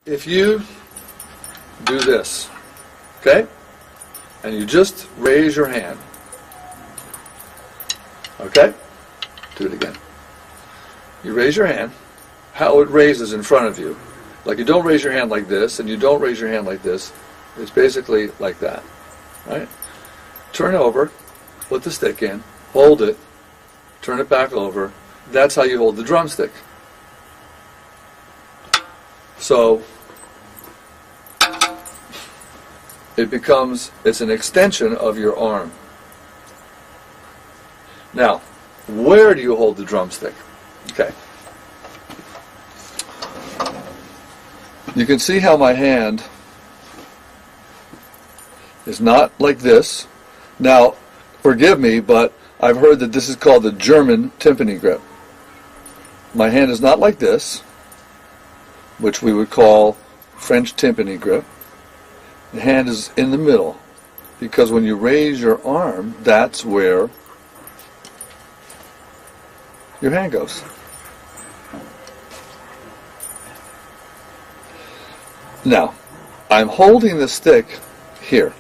If you do this, okay, and you just raise your hand, okay, do it again. You raise your hand, how it raises in front of you. Like you don't raise your hand like this, and you don't raise your hand like this. It's basically like that, right? Turn over, put the stick in, hold it, turn it back over. That's how you hold the drumstick. So it's an extension of your arm. Now, where do you hold the drumstick? Okay. You can see how my hand is not like this. Now, forgive me, but I've heard that this is called the German timpani grip. My hand is not like this, which we would call French timpani grip. The hand is in the middle, because when you raise your arm, that's where your hand goes. Now, I'm holding the stick here,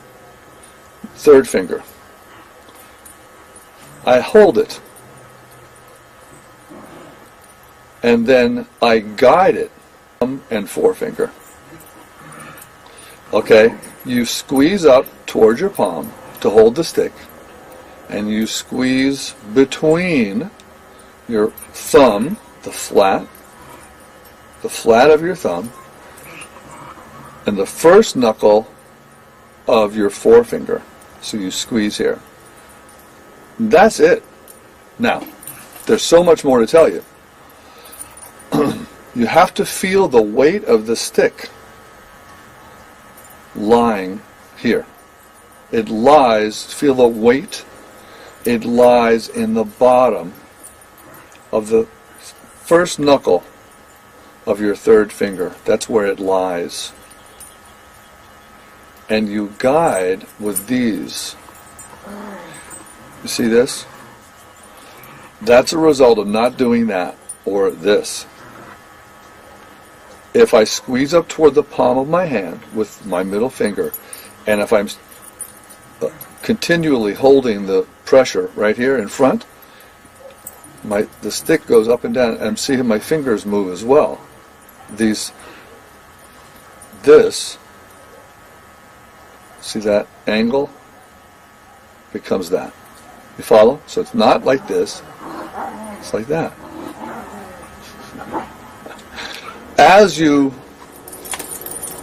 third finger. I hold it, and then I guide it, thumb and forefinger. Okay, you squeeze up towards your palm to hold the stick, and you squeeze between your thumb, the flat of your thumb, and the first knuckle of your forefinger. So you squeeze here. That's it. Now, there's so much more to tell you. You have to feel the weight of the stick lying here. It lies, feel the weight, it lies in the bottom of the first knuckle of your third finger. That's where it lies. And you guide with these. You see this? That's a result of not doing that, or this. If I squeeze up toward the palm of my hand with my middle finger, and if I'm continually holding the pressure right here in front, the stick goes up and down, and I'm seeing my fingers move as well. This, see that angle? Becomes that. You follow? So it's not like this, it's like that. As you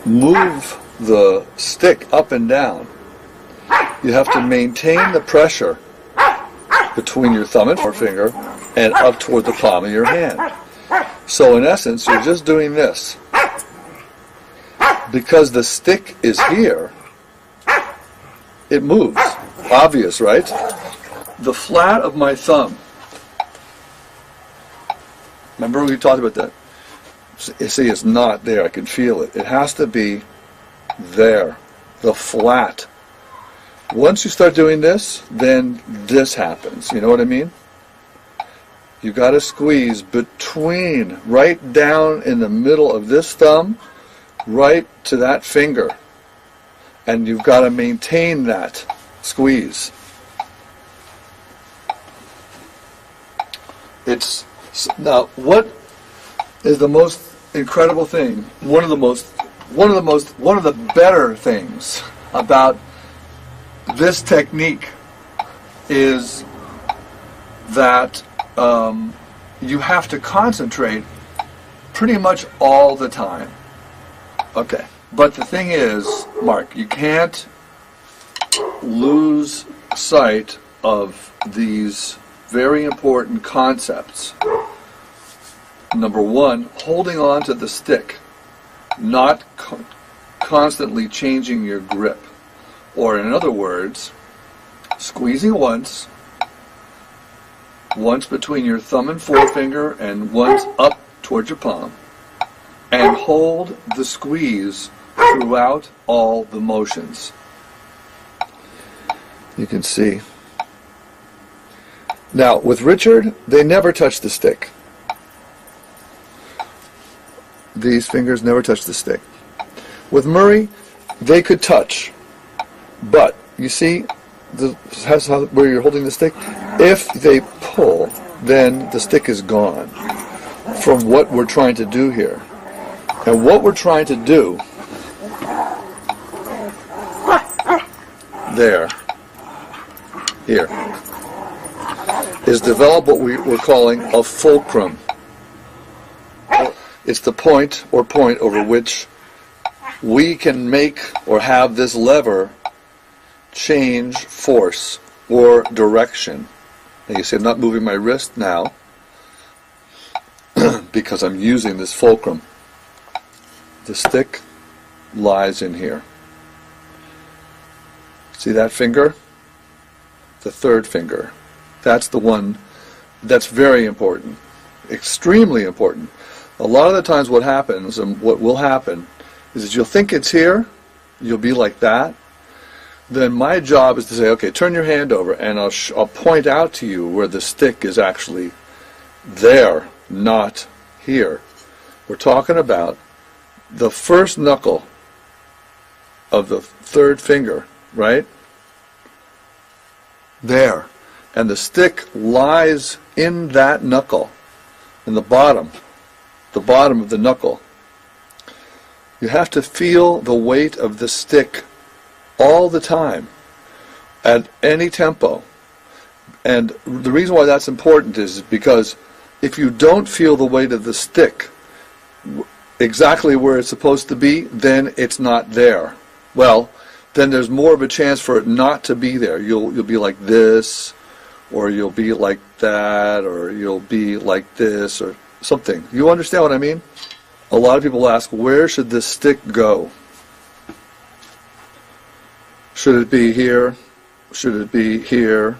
move the stick up and down, you have to maintain the pressure between your thumb and forefinger and up toward the palm of your hand. So in essence, you're just doing this. Because the stick is here, it moves. Obvious, right? The flat of my thumb. Remember we talked about that? See, it's not there. I can feel it. It has to be there. The flat. Once you start doing this, then this happens. You know what I mean? You got to squeeze between, right down in the middle of this thumb, right to that finger. And you've got to maintain that squeeze. Now, what is the most incredible thing? One of the better things about this technique is that you have to concentrate pretty much all the time. Okay, but the thing is, Mark, you can't lose sight of these very important concepts. Number one, holding on to the stick, not constantly changing your grip. Or in other words, squeezing once between your thumb and forefinger, and once up towards your palm, and hold the squeeze throughout all the motions. You can see. Now, with Richard, they never touch the stick. these fingers never touch the stick. With Murray, they could touch, but you see where you're holding the stick? If they pull, then the stick is gone from what we're trying to do here. And what we're trying to do here, is develop what we're calling a fulcrum. It's the point over which we can make or have this lever change force or direction. And you see I'm not moving my wrist now because I'm using this fulcrum. The stick lies in here. See that finger? The third finger. That's the one that's very important, extremely important. A lot of the times what happens, and what will happen, is that you'll think it's here, you'll be like that. Then my job is to say, okay, turn your hand over, and I'll point out to you where the stick is actually there, not here. We're talking about the first knuckle of the third finger, right? There. And the stick lies in that knuckle, in the bottom of the knuckle. You have to feel the weight of the stick all the time, at any tempo. And the reason why that's important is because if you don't feel the weight of the stick exactly where it's supposed to be, then it's not there. Well, then there's more of a chance for it not to be there. You'll be like this, or you'll be like that, or you'll be like this, or something. You understand what I mean? A lot of people ask, where should this stick go? Should it be here? Should it be here?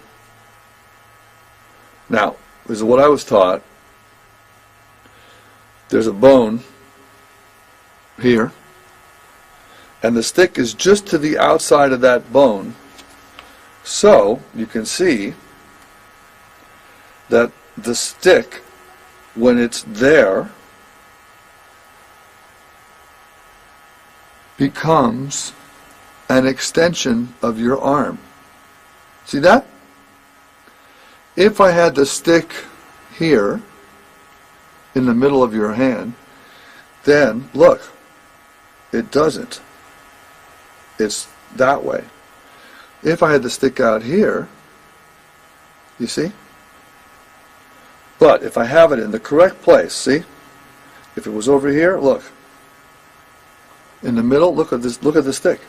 Now, this is what I was taught. There's a bone here, and the stick is just to the outside of that bone. So, you can see that the stick, when it's there, becomes an extension of your arm. See that? If I had the stick here in the middle of your hand, then look, it doesn't. It's that way. If I had the stick out here, you see? But if I have it in the correct place, see? If it was over here, look. In the middle, look at this, look at the stick.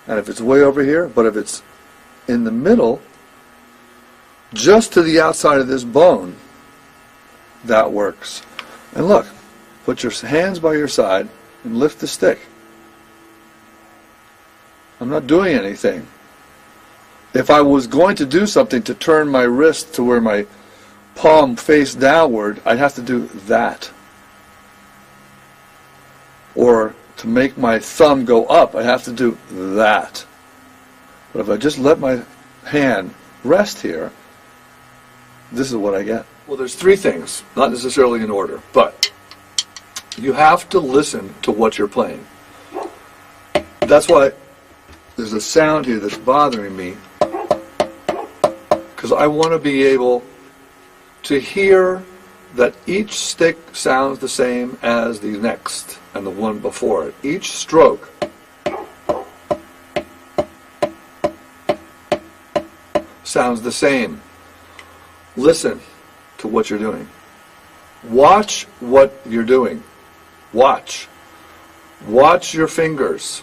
And if it's way over here, but if it's in the middle, just to the outside of this bone, that works. And look, put your hands by your side and lift the stick. I'm not doing anything. If I was going to do something to turn my wrist to where my palm face downward, I'd have to do that. Or to make my thumb go up, I have to do that. But if I just let my hand rest here, this is what I get. Well, there's three things, not necessarily in order, but you have to listen to what you're playing. That's why there's a sound here that's bothering me, because I want to be able to hear that each stick sounds the same as the next and the one before it. Each stroke sounds the same. Listen to what you're doing. Watch what you're doing. Watch. Watch your fingers.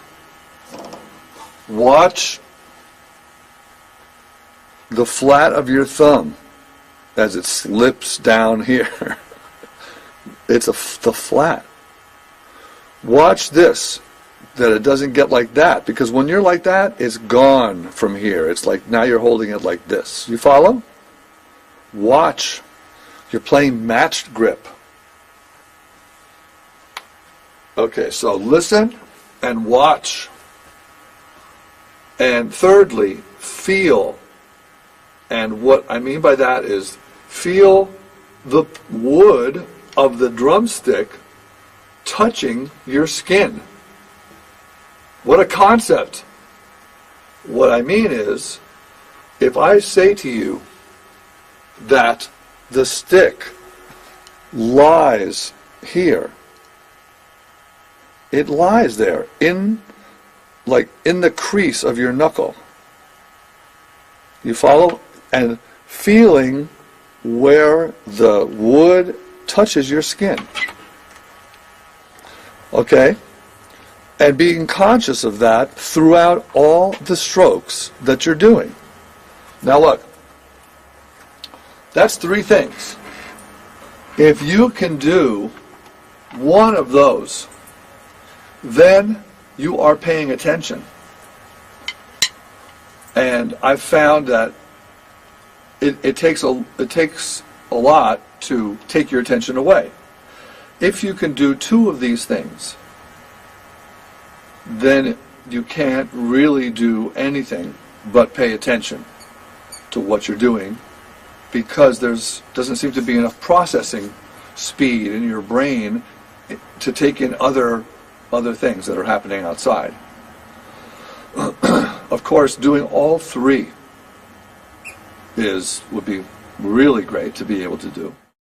Watch the flat of your thumb as it slips down here. It's the flat. Watch this, that it doesn't get like that, because when you're like that, it's gone from here. It's like now you're holding it like this. You follow? Watch. You're playing matched grip. Okay, so listen and watch. And thirdly, feel. And what I mean by that is feel the wood of the drumstick touching your skin. What a concept. What I mean is, if I say to you that the stick lies here, it lies there in the crease of your knuckle. You follow? And feeling where the wood touches your skin. Okay? And being conscious of that throughout all the strokes that you're doing. Now look, that's 3 things. If you can do one of those, then you are paying attention. And I've found that it takes a lot to take your attention away. If you can do 2 of these things, then you can't really do anything but pay attention to what you're doing, because doesn't seem to be enough processing speed in your brain to take in other things that are happening outside. Of course, doing all 3 would be really great to be able to do.